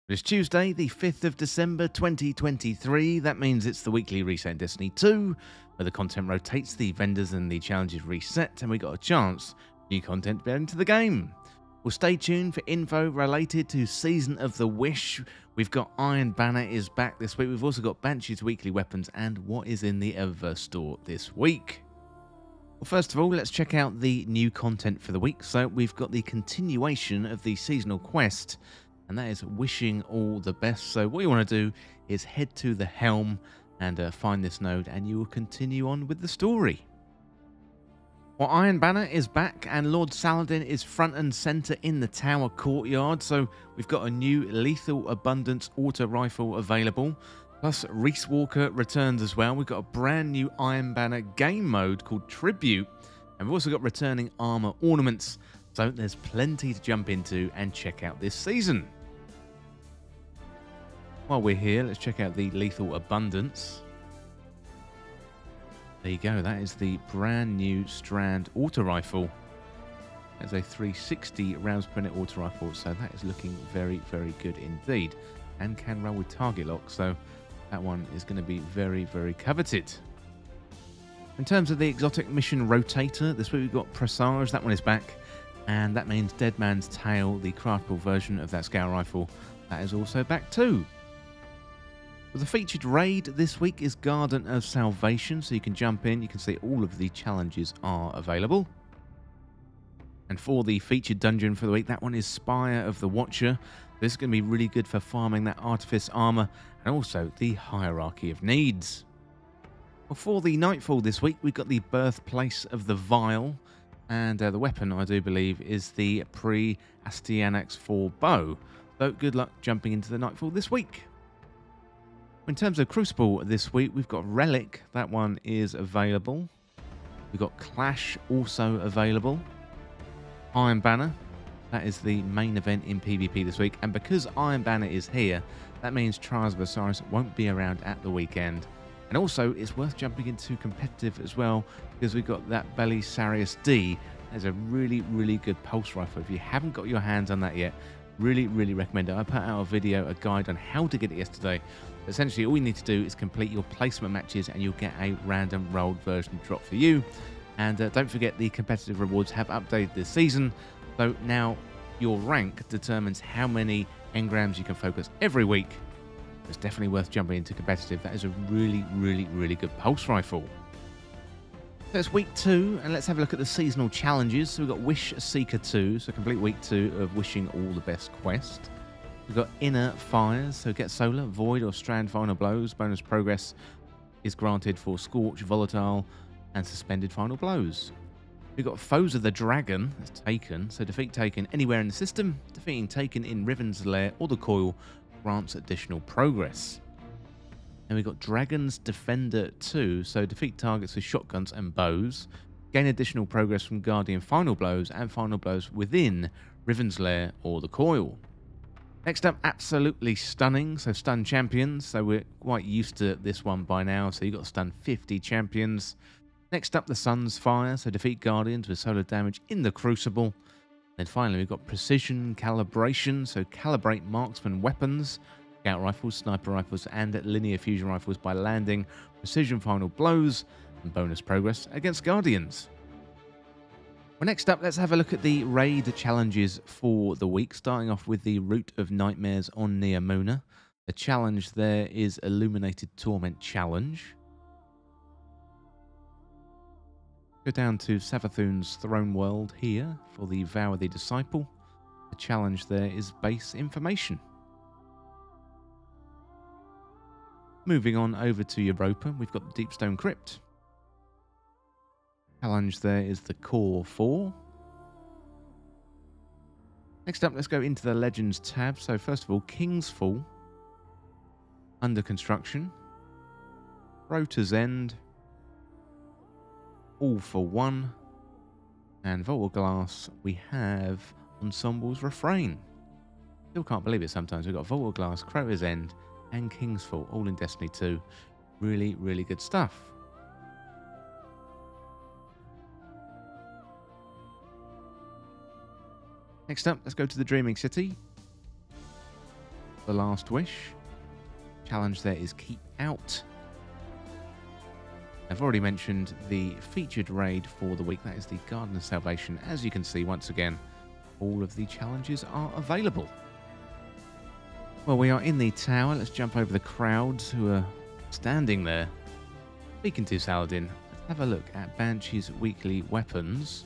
It's Tuesday, the 5th of December 2023. That means it's the weekly reset in Destiny 2, where the content rotates, the vendors and the challenges reset, and we got a chance new content to be added into the game. Well, stay tuned for info related to Season of the Wish. We've got Iron Banner is back this week. We've also got Banshee's weekly weapons and what is in the Eververse store this week. Well, first of all, let's check out the new content for the week. So we've got the continuation of the seasonal quest, and that is wishing all the best. So what you want to do is head to the helm and find this node, and you will continue on with the story. Well, Iron Banner is back, and Lord Saladin is front and center in the tower courtyard. So we've got a new Lethal Abundance auto rifle available. Plus, Reese Walker returns as well. We've got a brand new Iron Banner game mode called Tribute, and we've also got returning armor ornaments. So there's plenty to jump into and check out this season. While we're here, let's check out the Lethal Abundance. There you go, that is the brand new Strand auto rifle. That's a 360 rounds per minute auto rifle, so that is looking very, very good indeed. And can roll with target lock, so that one is going to be very, very coveted. In terms of the exotic mission rotator, this week we've got Presage, that one is back. And that means Dead Man's Tale, the craftable version of that scale rifle, that is also back too. Well, the featured raid this week is Garden of Salvation, so you can jump in, you can see all of the challenges are available. And for the featured dungeon for the week, that one is Spire of the Watcher. This is going to be really good for farming that Artifice armor and also the Hierarchy of Needs. Well, for the Nightfall this week, we've got the Birthplace of the Vile, and the weapon, I do believe, is the Pre-Astyanax 4 bow. So good luck jumping into the Nightfall this week. In terms of Crucible this week, we've got Relic, that one is available. We've got Clash also available. Iron Banner, that is the main event in PvP this week. And because Iron Banner is here, that means Trials of Osiris won't be around at the weekend. And also, it's worth jumping into competitive as well, because we've got that Belisarius D. That's a really, really good pulse rifle. If you haven't got your hands on that yet, really, really recommend it. I put out a video, a guide on how to get it yesterday. Essentially, all you need to do is complete your placement matches and you'll get a random rolled version drop for you. And don't forget, the competitive rewards have updated this season. So now your rank determines how many engrams you can focus every week. It's definitely worth jumping into competitive. That is a really, really, really good pulse rifle. So it's week 2, and let's have a look at the seasonal challenges. So we've got Wish Seeker 2, so complete week 2 of Wishing All the Best quest. We've got Inner Fires, so get Solar, Void or Strand final blows. Bonus progress is granted for Scorch, Volatile and Suspended final blows. We've got Foes of the Dragon, that's Taken, so defeat Taken anywhere in the system. Defeating Taken in Riven's Lair or the Coil grants additional progress. And we've got Dragon's Defender 2, so defeat targets with shotguns and bows. Gain additional progress from Guardian final blows and final blows within Riven's Lair or the Coil. Next up, Absolutely Stunning, so stun champions, so we're quite used to this one by now, so you've got to stun 50 champions. Next up, the Sun's Fire, so defeat Guardians with solar damage in the Crucible. Then finally, we've got Precision Calibration, so calibrate marksman weapons, scout rifles, sniper rifles, and linear fusion rifles by landing precision final blows and bonus progress against Guardians. Well, next up, let's have a look at the raid challenges for the week, starting off with the Root of Nightmares on Neomuna. The challenge there is Illuminated Torment Challenge. Go down to Savathun's Throne World here for the Vow of the Disciple. The challenge there is Base Information. Moving on over to Europa, we've got the Deepstone Crypt. Challenge there is the Core 4. Next up, let's go into the Legends tab. So first of all, King's Fall, Under Construction, Rota's End, All for One, and Vault of Glass, we have Ensemble's Refrain. Still can't believe it sometimes. We've got Vault of Glass, Crota's End, and King's Fall, all in Destiny 2. Really, really good stuff. Next up, let's go to the Dreaming City. The Last Wish. Challenge there is Keep Out. I've already mentioned the featured raid for the week. That is the Garden of Salvation. As you can see, once again, all of the challenges are available. Well, we are in the tower. Let's jump over the crowds who are standing there. Speaking to Saladin, let's have a look at Banshee's weekly weapons.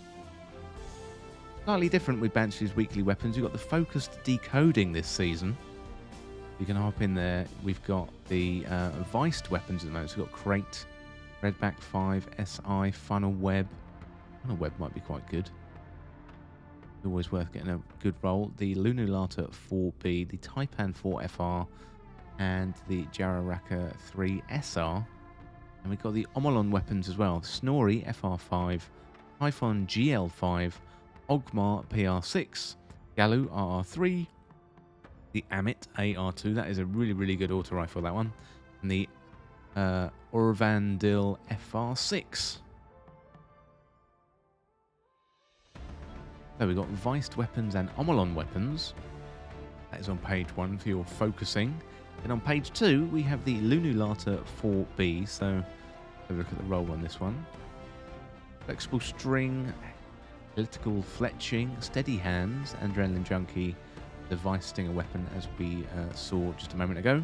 Slightly different with Banshee's weekly weapons. You've got the focused decoding this season. You can hop in there. We've got the viced weapons at the moment. So we've got Crate, Redback 5, SI, Funnel Web. Funnel Web might be quite good. Always worth getting a good roll. The Lunulata 4B, the Taipan 4FR, and the Jararaka 3 SR. And we've got the Omolon weapons as well. Snorri FR5, Typhon GL5, Ogmar PR6, Galu RR3, the Amit AR2. That is a really, really good auto rifle, that one. And the Orvandil FR6. So we've got viced weapons and Omolon weapons. That is on page 1 for your focusing. Then on page 2, we have the Lunulata 4B. So have a look at the roll on this one. Flexible string, political fletching, steady hands, adrenaline junkie, the vice stinger weapon as we saw just a moment ago.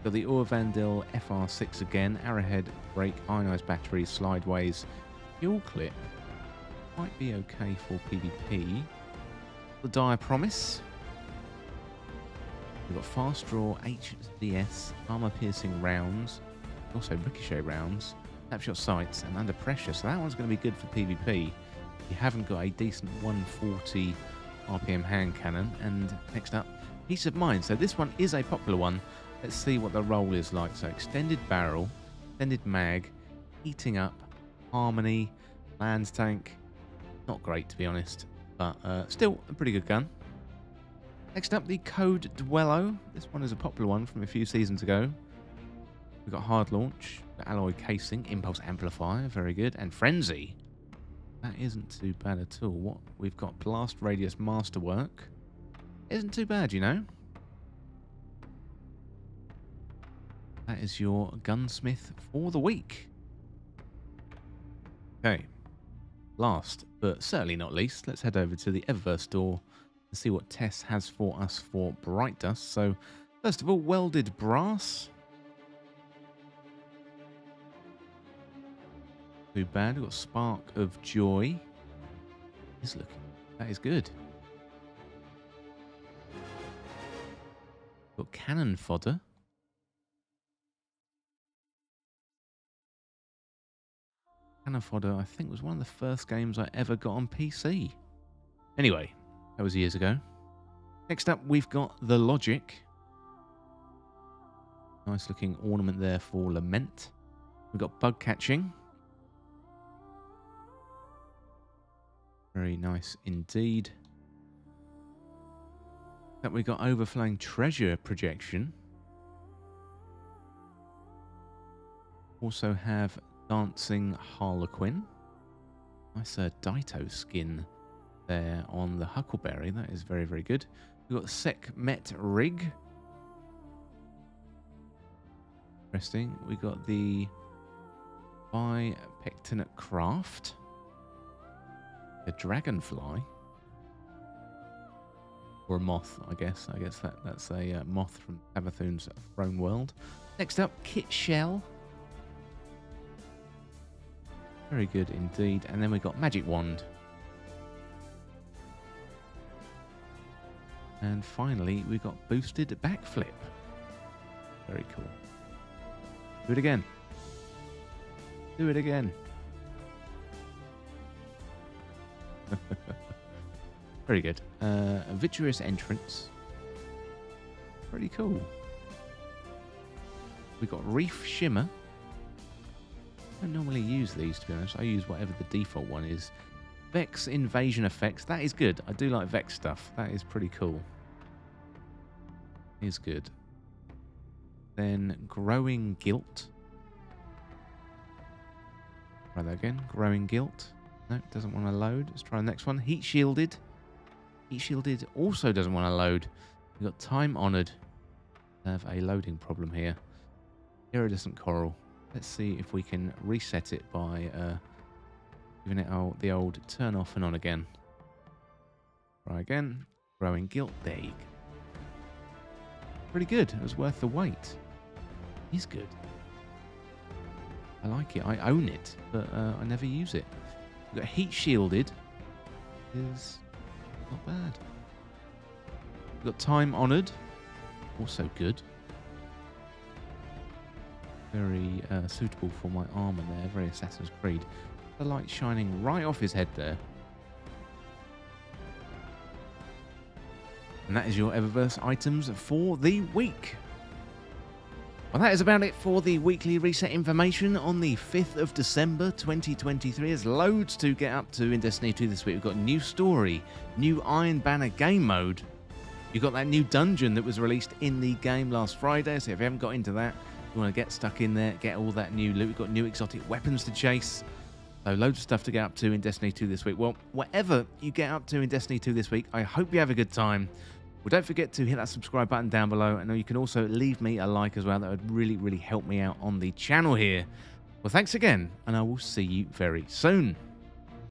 Got the Orvandil FR6 again, arrowhead, brake, ionized battery, slideways, fuel clip. Might be okay for PvP. The Dire Promise. We've got fast draw, HDS, armor piercing rounds, also ricochet rounds, snapshot sights, and under pressure. So that one's going to be good for PvP. You haven't got a decent 140 RPM hand cannon. And next up, Peace of Mind. So this one is a popular one. Let's see what the roll is like. So extended barrel, extended mag, heating up, harmony, lands tank. Not great, to be honest, but still a pretty good gun. Next up, the Code Dwello. This one is a popular one from a few seasons ago. We've got hard launch, the alloy casing, impulse amplifier, very good, and frenzy. That isn't too bad at all. What we've got, blast radius masterwork. Isn't too bad, you know. That is your gunsmith for the week. Okay. Last, but certainly not least, let's head over to the Eververse store and see what Tess has for us for Bright Dust. So, first of all, welded brass. Too bad. We've got Spark of Joy. That is good. Got Cannon Fodder. Cannon Fodder, I think, was one of the first games I ever got on PC. Anyway, that was years ago. Next up, we've got the Logic. Nice looking ornament there for Lament. We've got Bug Catching. Very nice indeed. That we got Overflowing Treasure Projection. Also have Dancing Harlequin. Nice Daito skin there on the Huckleberry. That is very, very good. We've got Sekhmet Rig. Interesting. We got the Bipectinate Craft. A dragonfly. Or a moth, I guess. I guess that's a moth from Savathun's Throne World. Next up, Kit Shell. Very good indeed. And then we've got Magic Wand. And finally, we've got Boosted Backflip. Very cool. Do it again. Do it again. Very good. A Vitreous Entrance. Pretty cool. We've got Reef Shimmer. I don't normally use these, to be honest. I use whatever the default one is. Vex Invasion Effects. That is good. I do like Vex stuff. That is pretty cool. Is good. Then Growing Guilt. Try that again. Growing Guilt. No, doesn't want to load. Let's try the next one. Heat Shielded. Heat Shielded also doesn't want to load. We've got Time Honored. have a loading problem here. Iridescent coral. Let's see if we can reset it by giving it the old turn off and on again. Try again. Growing gilt. There you go. Pretty good. It was worth the wait. It's good. I like it. I own it, but I never use it. We've got heat shielded. Is not bad. We've got time honoured. Also good. Very suitable for my armour there. Very Assassin's Creed. The light shining right off his head there. And that is your Eververse items for the week. Well, that is about it for the weekly reset information on the 5th of December 2023. There's loads to get up to in Destiny 2 this week. We've got new story, new Iron Banner game mode. You've got that new dungeon that was released in the game last Friday. So if you haven't got into that, you want to get stuck in there, get all that new loot. We've got new exotic weapons to chase. So loads of stuff to get up to in Destiny 2 this week. Well, whatever you get up to in Destiny 2 this week, I hope you have a good time. Well, don't forget to hit that subscribe button down below. And you can also leave me a like as well. That would really, really help me out on the channel here. Well, thanks again, and I will see you very soon.